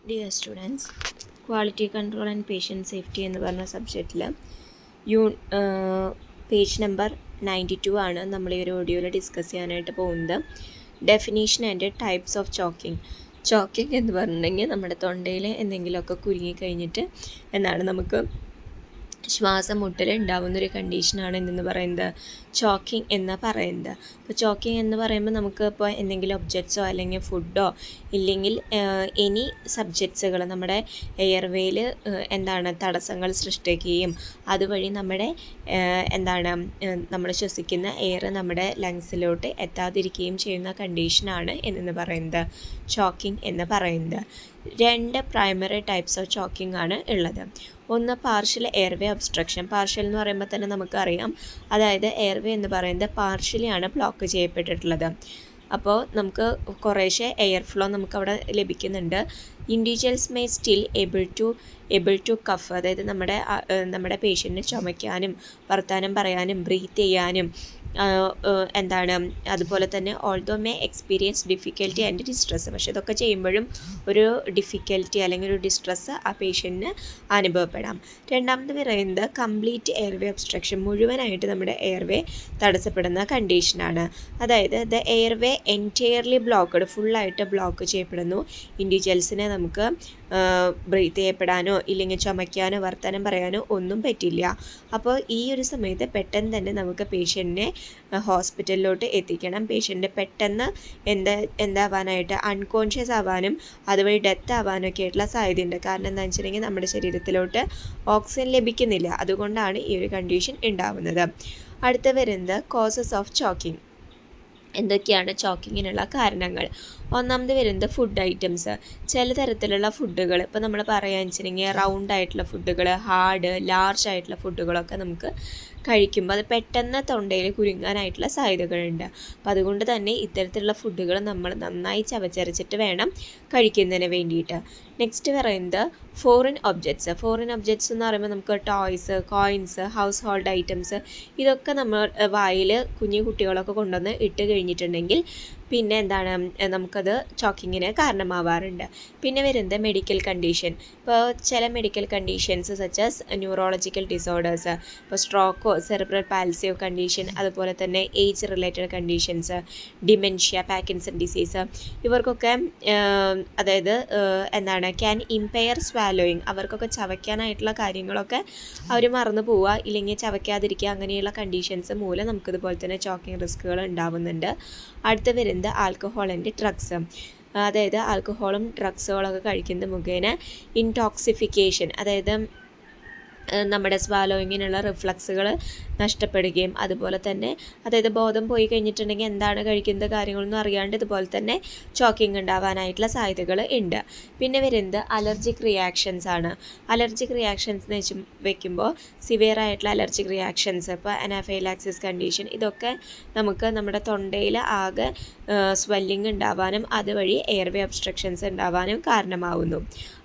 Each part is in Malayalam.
Dear students, Quality Control and Patient Safety എന്ന് പറഞ്ഞ സബ്ജക്റ്റിൽ പേജ് നമ്പർ 92 ആണ് നമ്മൾ ഈ ഒരു വീഡിയോയിൽ ഡിസ്കസ് ചെയ്യാനായിട്ട് പോകുന്നത്. Definition and types of choking. Choking എന്ന് പറഞ്ഞിട്ടുണ്ടെങ്കിൽ നമ്മുടെ തൊണ്ടയിൽ എന്തെങ്കിലുമൊക്കെ കുരുങ്ങി കഴിഞ്ഞിട്ട് എന്നാണ് നമുക്ക് ശ്വാസം മുട്ടൽ ഉണ്ടാവുന്നൊരു കണ്ടീഷനാണ് എന്തെന്ന് പറയുന്നത് ചോക്കിംഗ് എന്ന് പറയുന്നത്. അപ്പോൾ ചോക്കിംഗ് എന്ന് പറയുമ്പോൾ നമുക്ക് ഇപ്പോൾ എന്തെങ്കിലും ഒബ്ജക്ട്സോ അല്ലെങ്കിൽ ഫുഡോ ഇല്ലെങ്കിൽ എനി സബ്ജക്ട്സുകൾ നമ്മുടെ എയർവേയിൽ തടസ്സങ്ങൾ സൃഷ്ടിക്കുകയും അതുവഴി നമ്മുടെ നമ്മൾ ശ്വസിക്കുന്ന എയർ നമ്മുടെ ലങ്സിലോട്ട് എത്താതിരിക്കുകയും ചെയ്യുന്ന കണ്ടീഷനാണ് എന്ന് പറയുന്നത് ചോക്കിംഗ് എന്ന് പറയുന്നത്. രണ്ട് പ്രൈമറി ടൈപ്സ് ഓഫ് ചോക്കിംഗ് ആണ് ഉള്ളത്. ഒന്ന് പാർഷ്യൽ എയർവേ ഒബ്സ്ട്രക്ഷൻ. പാർഷ്യൽ എന്ന് പറയുമ്പോൾ തന്നെ നമുക്കറിയാം, അതായത് എയർവേ എന്ന് പറയുന്നത് പാർഷ്യലി ആണ് ബ്ലോക്ക് ചെയ്യപ്പെട്ടിട്ടുള്ളത്. അപ്പോൾ നമുക്ക് കുറേശ്ശെ എയർ ഫ്ലോ നമുക്കവിടെ ലഭിക്കുന്നുണ്ട്. Individuals may still able to cough, അതായത് നമ്മുടെ പേഷ്യൻറ്റിന് ചുമയ്ക്കാനും വർത്താനം പറയാനും ബ്രീത്ത് ചെയ്യാനും അതുപോലെ തന്നെ although may experience difficulty and distress. പക്ഷെ ഇതൊക്കെ ചെയ്യുമ്പോഴും ഒരു ഡിഫിക്കൽറ്റി അല്ലെങ്കിൽ ഒരു ഡിസ്ട്രെസ് ആ പേഷ്യൻറ്റിന് അനുഭവപ്പെടാം. രണ്ടാമത് പറയുന്നത് കംപ്ലീറ്റ് എയർവേ ഒബ്സ്ട്രക്ഷൻ. മുഴുവനായിട്ട് നമ്മുടെ എയർവേ തടസ്സപ്പെടുന്ന കണ്ടീഷനാണ്. അതായത് ദ എയർവേ എൻറ്റയർലി ബ്ലോക്ക്ഡ്, ഫുള്ളായിട്ട് ബ്ലോക്ക് ചെയ്യപ്പെടുന്നു. ഇൻഡിവിജ്വൽസിനെ നമുക്ക് ബ്രീത്ത് ചെയ്യപ്പെടാനോ ഇല്ലെങ്കിൽ ചുമയ്ക്കാനോ വർത്തമാനം പറയാനോ ഒന്നും പറ്റില്ല. അപ്പോൾ ഈ ഒരു സമയത്ത് പെട്ടെന്ന് തന്നെ നമുക്ക് പേഷ്യൻറ്റിനെ ഹോസ്പിറ്റലിലോട്ട് എത്തിക്കണം. പേഷ്യൻ്റ് പെട്ടെന്ന് എന്താവാനായിട്ട് അൺകോൺഷ്യസ് ആവാനും അതുവഴി ഡെത്ത് ആവാനൊക്കെ ആയിട്ടുള്ള സാധ്യതയുണ്ട്. കാരണം എന്താണെന്ന് വെച്ചിട്ടുണ്ടെങ്കിൽ നമ്മുടെ ശരീരത്തിലോട്ട് ഓക്സിജൻ ലഭിക്കുന്നില്ല. അതുകൊണ്ടാണ് ഈ ഒരു കണ്ടീഷൻ ഉണ്ടാവുന്നത്. അടുത്ത വരുന്നത് കോസസ് ഓഫ് ചോക്കിംഗ്. എന്തൊക്കെയാണ് ചോക്കിങ്ങിനുള്ള കാരണങ്ങൾ? ഒന്നാമത് വരുന്നത് ഫുഡ് ഐറ്റംസ്. ചില തരത്തിലുള്ള ഫുഡുകൾ, ഇപ്പോൾ നമ്മൾ പറയുകയെന്ന് വെച്ചിട്ടുണ്ടെങ്കിൽ റൗണ്ട് ആയിട്ടുള്ള ഫുഡുകൾ, ഹാർഡ് ലാർജ് ആയിട്ടുള്ള ഫുഡുകളൊക്കെ നമുക്ക് കഴിക്കുമ്പോൾ അത് പെട്ടെന്ന് തൊണ്ടയിൽ കുരുങ്ങാനായിട്ടുള്ള സാധ്യതകളുണ്ട്. അപ്പോൾ അതുകൊണ്ട് തന്നെ ഇത്തരത്തിലുള്ള ഫുഡുകൾ നമ്മൾ നന്നായി ചവച്ചരച്ചിട്ട് വേണം കഴിക്കുന്നതിന് വേണ്ടിയിട്ട്. നെക്സ്റ്റ് പറയുന്നത് ഫോറിൻ ഒബ്ജക്ട്സ്. ഫോറിൻ ഒബ്ജക്ട്സ് എന്ന് പറയുമ്പോൾ നമുക്ക് toys, coins, house hold items, ഇതൊക്കെ നമ്മൾ വായിൽ കുഞ്ഞു കുട്ടികളൊക്കെ കൊണ്ടുവന്ന് ഇട്ട് കഴിഞ്ഞിട്ടുണ്ടെങ്കിൽ പിന്നെ നമുക്കത് ചോക്കിങ്ങിന് കാരണമാവാറുണ്ട്. പിന്നെ വരുന്നത് മെഡിക്കൽ കണ്ടീഷൻ. ഇപ്പോൾ ചില medical conditions such as neurological disorders, ഇപ്പോൾ സ്ട്രോക്കോ സെറിബ്രൽ പാൽസിയോ കണ്ടീഷൻ, അതുപോലെ തന്നെ age related conditions, dementia, Parkinson disease, ഇവർക്കൊക്കെ അതായത് ക്യാൻ ഇമ്പയർ സ്വാലോയിങ്. അവർക്കൊക്കെ ചവയ്ക്കാനായിട്ടുള്ള കാര്യങ്ങളൊക്കെ അവർ മറന്നു പോവുക ഇല്ലെങ്കിൽ ചവയ്ക്കാതിരിക്കുക, അങ്ങനെയുള്ള കണ്ടീഷൻസ് മൂലം നമുക്കിതുപോലെ തന്നെ ചോക്കിങ് റിസ്കുകൾ ഉണ്ടാവുന്നുണ്ട്. അടുത്ത വരുന്നത് ആൽക്കഹോൾ ആൻഡ് ഡ്രഗ്സ്. അതായത് ആൽക്കഹോളും ഡ്രഗ്സുകളൊക്കെ കഴിക്കുന്നത് മുഖേന ഇൻടോക്സിഫിക്കേഷൻ, അതായത് നമ്മുടെ സ്വാലോയിങ്ങിനുള്ള റിഫ്ലക്സുകൾ നഷ്ടപ്പെടുകയും അതുപോലെ തന്നെ അതായത് ബോധം പോയി കഴിഞ്ഞിട്ടുണ്ടെങ്കിൽ എന്താണ് കഴിക്കുന്ന കാര്യങ്ങളൊന്നും അറിയാണ്ട് ഇതുപോലെ തന്നെ ചോക്കിംഗ് ഉണ്ടാവാനായിട്ടുള്ള സാധ്യതകൾ ഉണ്ട്. പിന്നെ വരുന്നത് അലർജിക് റിയാക്ഷൻസ് ആണ്. അലർജിക് റിയാക്ഷൻസ് എന്ന് വെക്കുമ്പോൾ സിവിയർ ആയിട്ടുള്ള അലർജിക് റിയാക്ഷൻസ്, ഇപ്പോൾ അനാഫൈലാക്സിസ് കണ്ടീഷൻ, ഇതൊക്കെ നമുക്ക് നമ്മുടെ തൊണ്ടയിൽ ആകെ സ്വെല്ലിങ് ഉണ്ടാവാനും അതുവഴി എയർവേ ഒബ്സ്ട്രക്ഷൻസ് ഉണ്ടാവാനും കാരണമാവുന്നു.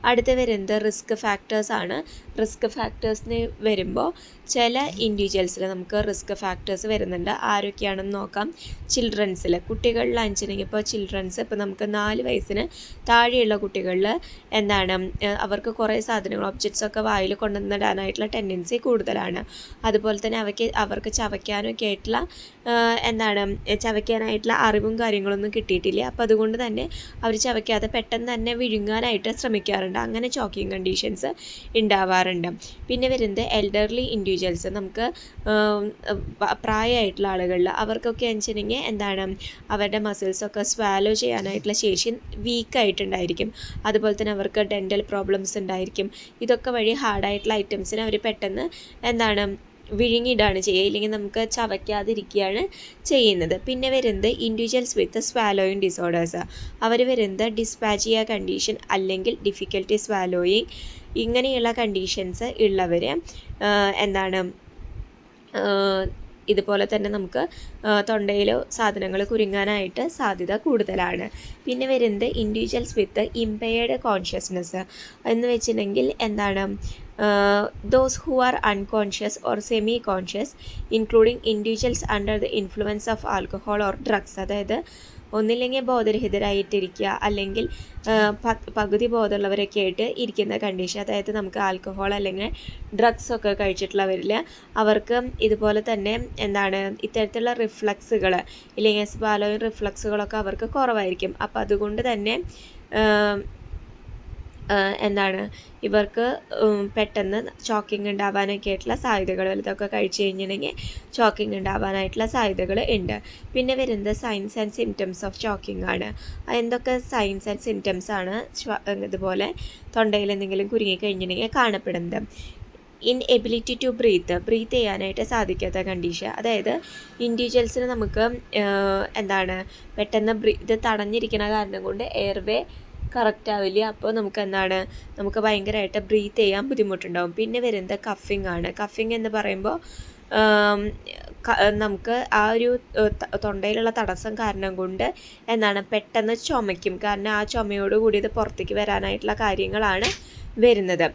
അടുത്ത് വരുന്നത് റിസ്ക് ഫാക്ടേഴ്സ് ആണ്. റിസ്ക് ഫാക്ടേഴ്സിന് വരുമ്പോൾ ചില ഇൻഡിവിജ്വൽസിൽ നമുക്ക് റിസ്ക് ഫാക്ടേഴ്സ് വരുന്നുണ്ട്. ആരൊക്കെയാണെന്ന് നോക്കാം. ചിൽഡ്രൻസിൽ, കുട്ടികളിലാണെന്നുവെച്ചിട്ടുണ്ടെങ്കിൽ ഇപ്പോൾ ചിൽഡ്രൻസ്, ഇപ്പോൾ നമുക്ക് 4 വയസ്സിന് താഴെയുള്ള കുട്ടികളിൽ അവർക്ക് കുറേ സാധനങ്ങൾ ഒബ്ജക്ട്സൊക്കെ വായിൽ കൊണ്ടുവന്നിടാനായിട്ടുള്ള ടെൻഡൻസി കൂടുതലാണ്. അതുപോലെ തന്നെ അവർക്ക് ചവയ്ക്കാനൊക്കെ ആയിട്ടുള്ള ചവയ്ക്കാനായിട്ടുള്ള അറിവും കാര്യങ്ങളൊന്നും കിട്ടിയിട്ടില്ല. അപ്പോൾ അതുകൊണ്ട് തന്നെ അവർ ചവയ്ക്കാതെ പെട്ടെന്ന് തന്നെ വിഴുങ്ങാനായിട്ട് ശ്രമിക്കാറുണ്ട്. അങ്ങനെ ചോക്കിങ് കണ്ടീഷൻസ് ഉണ്ടാവാറുണ്ട്. പിന്നെ വരുന്നത് എൽഡർലി ഇൻഡിവിജ്വൽസ്. നമുക്ക് പ്രായമായിട്ടുള്ള ആളുകളിൽ അവർക്കൊക്കെ വെച്ചിട്ടുണ്ടെങ്കിൽ അവരുടെ മസിൽസൊക്കെ സ്വാലോ ചെയ്യാനായിട്ടുള്ള ശേഷി വീക്കായിട്ടുണ്ടായിരിക്കും. അതുപോലെ തന്നെ അവർക്ക് ഡെൻ്റൽ പ്രോബ്ലംസ് ഉണ്ടായിരിക്കും. ഇതൊക്കെ വഴി ഹാർഡായിട്ടുള്ള ഐറ്റംസിന് അവർ പെട്ടെന്ന് വിഴുങ്ങിയിടാണ് ചെയ്യുക, ഇല്ലെങ്കിൽ നമുക്ക് ചവയ്ക്കാതിരിക്കുകയാണ് ചെയ്യുന്നത്. പിന്നെ വരുന്നത് ഇൻഡിവിജ്വൽസ് വിത്ത് സ്വാലോയിങ് ഡിസോർഡേഴ്സ്. അവർ വരുന്നത് ഡിസ്പാജിയ കണ്ടീഷൻ അല്ലെങ്കിൽ ഡിഫിക്കൽട്ടി സ്വാലോയിങ്, ഇങ്ങനെയുള്ള കണ്ടീഷൻസ് ഉള്ളവർ ഇതുപോലെ തന്നെ നമുക്ക് തൊണ്ടയിൽ സാധനങ്ങൾ കുരുങ്ങാനായിട്ട് സാധ്യത കൂടുതലാണ്. പിന്നെ വരുന്നത് ഇൻഡിവിജ്വൽസ് വിത്ത് ഇമ്പയർഡ് കോൺഷ്യസ്നെസ് എന്ന് വെച്ചിട്ടുണ്ടെങ്കിൽ those who are unconscious or semi-conscious including individuals under the influence of alcohol or drugs. അതായത് ഒന്നില്ലെങ്കിൽ ബോധരഹിതരായിട്ടിരിക്കുക, അല്ലെങ്കിൽ പകുതി ബോധമുള്ളവരൊക്കെ ആയിട്ട് ഇരിക്കുന്ന കണ്ടീഷൻ. അതായത് നമുക്ക് ആൽക്കഹോൾ അല്ലെങ്കിൽ ഡ്രഗ്സ് ഒക്കെ കഴിച്ചിട്ടുള്ളവരിൽ അവർക്ക് ഇതുപോലെ തന്നെ എന്താണ് ഇത്തരത്തിലുള്ള റിഫ്ലക്സുകൾ ഇല്ലെങ്കിൽ സ്വാലോയിങ് റിഫ്ലക്സുകളൊക്കെ അവർക്ക് കുറവായിരിക്കും. അപ്പോൾ അതുകൊണ്ട് തന്നെ എന്താണ് ഇവർക്ക് പെട്ടെന്ന് ചോക്കിങ് ഉണ്ടാവാനൊക്കെ ആയിട്ടുള്ള സാധ്യതകൾ, ഇതൊക്കെ കഴിച്ച് കഴിഞ്ഞിട്ടുണ്ടെങ്കിൽ ചോക്കിങ് ഉണ്ടാവാനായിട്ടുള്ള സാധ്യതകൾ ഉണ്ട്. പിന്നെ വരുന്നത് signs and symptoms of choking ആണ്. എന്തൊക്കെ സൈൻസ് ആൻഡ് സിംറ്റംസ് ആണ് ഇതുപോലെ തൊണ്ടയിൽ എന്തെങ്കിലും കുരുങ്ങിക്കഴിഞ്ഞിട്ടുണ്ടെങ്കിൽ കാണപ്പെടുന്നത്? ഇൻഎബിലിറ്റി ടു ബ്രീത്ത് ചെയ്യാനായിട്ട് സാധിക്കാത്ത കണ്ടീഷൻ. അതായത് ഇൻഡിവിജ്വൽസിന് നമുക്ക് എന്താണ് പെട്ടെന്ന് ഇത് തടഞ്ഞിരിക്കുന്ന കാരണം കൊണ്ട് എയർവേ കറക്റ്റ് ആവില്ല. അപ്പോൾ നമുക്ക് ഭയങ്കരമായിട്ട് ബ്രീത്ത് ചെയ്യാൻ ബുദ്ധിമുട്ടുണ്ടാവും. പിന്നെ വരുന്നത് കഫിങ് ആണ്. കഫിങ് എന്ന് പറയുമ്പോൾ നമുക്ക് ആ ഒരു തൊണ്ടയിലുള്ള തടസ്സം കാരണം കൊണ്ട് പെട്ടെന്ന് ചുമയ്ക്കും. കാരണം ആ ചുമയോടുകൂടി ഇത് പുറത്തേക്ക് വരാനായിട്ടുള്ള കാര്യങ്ങളാണ് വരുന്നത്.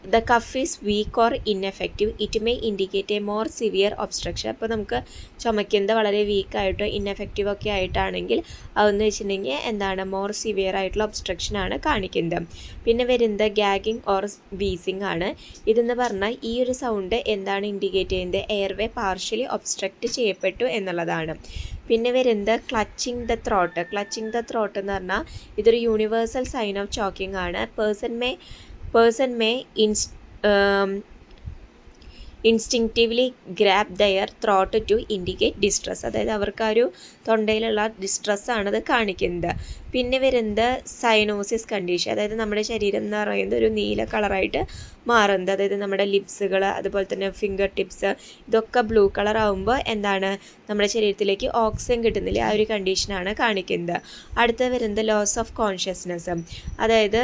The cuff is weak or ineffective. It may indicate a more severe obstruction. അപ്പോൾ നമുക്ക് ചുമയ്ക്കുന്നത് വളരെ വീക്കായിട്ടോ ഇൻഎഫക്റ്റീവ് ഒക്കെ ആയിട്ടാണെങ്കിൽ അതെന്ന് വെച്ചിട്ടുണ്ടെങ്കിൽ മോർ സിവിയർ ആയിട്ടുള്ള ഒബ്സ്ട്രക്ഷൻ ആണ് കാണിക്കുന്നത്. പിന്നെ വരുന്നത് ഗാഗിങ് ഓർ വീസിങ് ആണ്. ഇതെന്ന് പറഞ്ഞാൽ ഈ ഒരു സൗണ്ട് എന്താണ് ഇൻഡിക്കേറ്റ് ചെയ്യുന്നത്? എയർവേ പാർഷ്യലി ഒബ്സ്ട്രക്റ്റ് ചെയ്യപ്പെട്ടു എന്നുള്ളതാണ്. പിന്നെ വരുന്നത് ക്ലച്ചിങ് ദ ത്രോട്ട് എന്ന് പറഞ്ഞാൽ ഇതൊരു യൂണിവേഴ്സൽ സൈൻ ഓഫ് ചോക്കിംഗ് ആണ്. Person may instinctively grab their throat to indicate distress. അതായത് അവർക്ക് ആ ഒരു തൊണ്ടയിലുള്ള ഡിസ്ട്രസ്സാണത് കാണിക്കുന്നത്. പിന്നെ വരുന്നത് സൈനോസിസ് കണ്ടീഷൻ. അതായത് നമ്മുടെ ശരീരം എന്ന് പറയുന്നത് ഒരു നീല കളറായിട്ട് മാറുന്നത്. അതായത് നമ്മുടെ ലിപ്സുകൾ അതുപോലെ തന്നെ ഫിംഗർ ടിപ്സ് ഇതൊക്കെ ബ്ലൂ കളർ ആകുമ്പോൾ നമ്മുടെ ശരീരത്തിലേക്ക് ഓക്സിജൻ കിട്ടുന്നില്ല. ആ ഒരു കണ്ടീഷനാണ് കാണിക്കുന്നത്. അടുത്ത വരുന്നത് ലോസ് ഓഫ് കോൺഷ്യസ്നെസ്. അതായത്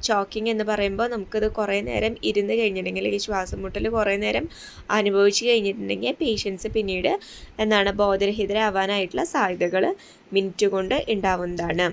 ചോക്കിംഗ് എന്ന് പറയുമ്പോൾ നമുക്കിത് കുറേ നേരം ഇരുന്ന് കഴിഞ്ഞിട്ടുണ്ടെങ്കിൽ ഈ ശ്വാസം മുട്ടൽ കുറേ നേരം അനുഭവിച്ച് കഴിഞ്ഞിട്ടുണ്ടെങ്കിൽ പേഷ്യൻസ് പിന്നീട് ബോധരഹിതരാവാനായിട്ടുള്ള സാധ്യതകൾ മിനിറ്റ് കൊണ്ട് ഉണ്ടാവുന്നതാണ്.